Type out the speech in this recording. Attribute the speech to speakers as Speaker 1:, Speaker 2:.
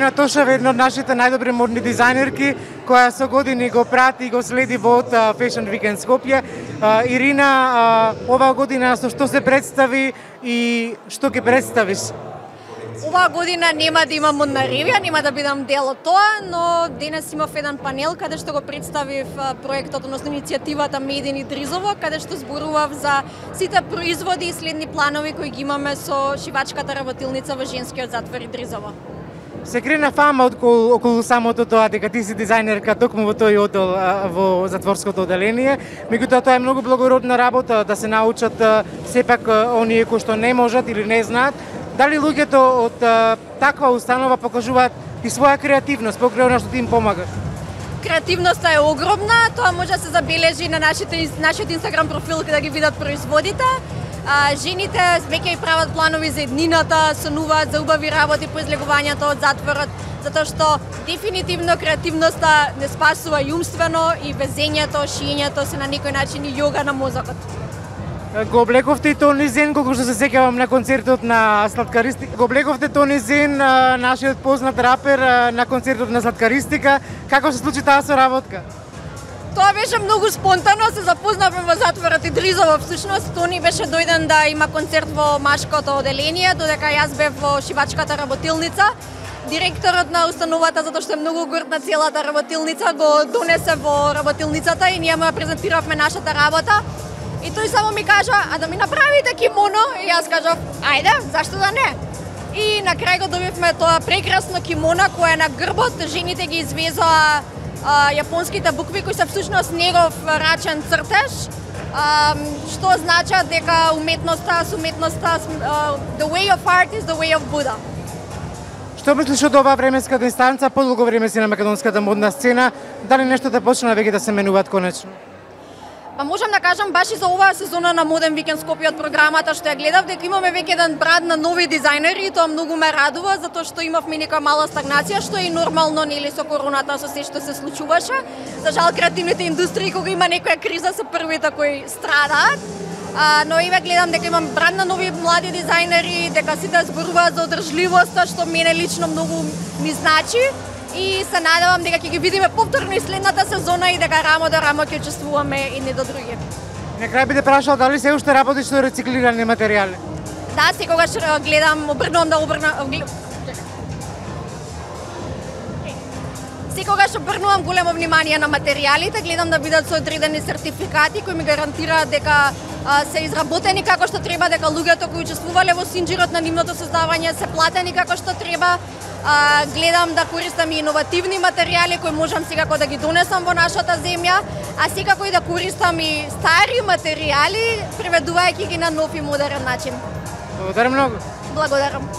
Speaker 1: Ирина Тошева е една од нашите најдобри модни дизајнерки, која со години го прати и го следи во Fashion Weekend Скопје. Ирина, оваа година со што се представи и што ќе представиш?
Speaker 2: Оваа година нема да имам модна ревија, нема да бидам дел од тоа, но денес имав еден панел каде што го представив проектот, односно иницијативата Made in Идризово, каде што зборував за сите производи и следни планови кои ги имаме со шивачката работилница во женскиот затвор Идризово.
Speaker 1: Се крена фама околу самото тоа дека ти си дизајнерка токму во тој оддел во затворското одделение. Меѓутоа тоа е многу благородна работа да се научат сепак оние кои што не можат или не знаат. Дали луѓето од таква установа покажуваат и своја креативност покрај она што ти им помага?
Speaker 2: Креативноста е огромна, тоа може да се забележи на нашиот Инстаграм профил каде да ги видат производите. Жените веќе и прават планови за еднината, сонуваат за убави работи по излегувањето од затворот, затоа што дефинитивно креативноста не спасува и умствено, и везењето, шиењето се на некој начин и јога на мозокот.
Speaker 1: Го облековте и тони зен, колку што се сеќавам на концертот на Сладкаристика. Го облековте тони зен, нашиот познат рапер, на концертот на Сладкаристика. Како се случи таа соработка?
Speaker 2: Тоа беше многу спонтано, се запознавме во затворот Идризово всушност. Тони беше дојден да има концерт во машкото одделение, додека јас бев во шивачката работилница. Директорот на установата, затоа што е многу горд на целата работилница, го донесе во работилницата и ние му презентиравме нашата работа. И тој само ми кажа, а да ми направите кимоно? И јас кажав, ајде, зашто да не? И на крај го добивме тоа прекрасно кимоно кој е на грбот, жените ги извезоа јапонските букви кои се всушност негов рачен цртеж, што значат дека уметноста, the way of art is the way of Buddha.
Speaker 1: Што мислиш од оваа временска дистанца, подолго време си на македонската модна сцена, дали нешто те почна веќе да се менуваат конечно?
Speaker 2: Па можам да кажам баш и за оваа сезона на Моден Викенд Скопје од програмата што ја гледав дека имаме веќе еден брад на нови дизајнери и тоа многу ме радува затоа што имавме нека мала стагнација што е и нормално нели со короната со се што се случуваше. За жал креативните индустрии кога има некоја криза се првите кои страдаат. Но и гледам дека имам брад на нови млади дизајнери, дека сите зборуваат за одржливоста што мене лично многу ми значи. И се надевам дека ќе ги видиме повторно и следната сезона и дека рамо до рамо ќе учествуваме и не до други.
Speaker 1: На крај би те прашал дали се уште работиш со рециклирани материјали?
Speaker 2: Да, секогаш гледам, секогаш обрнувам големо внимание на материјалите, гледам да бидат со одредени сертификати кои ми гарантираат дека се изработени како што треба, дека луѓето кои учествувале во синџирот на нивното создавање се платени како што треба. Гледам да користам и иновативни материјали кои можам секако да ги донесам во нашата земја, а секако и да користам и стари материјали, преведувајќи ги на нов и модерен начин.
Speaker 1: Благодарам многу.
Speaker 2: Благодарам.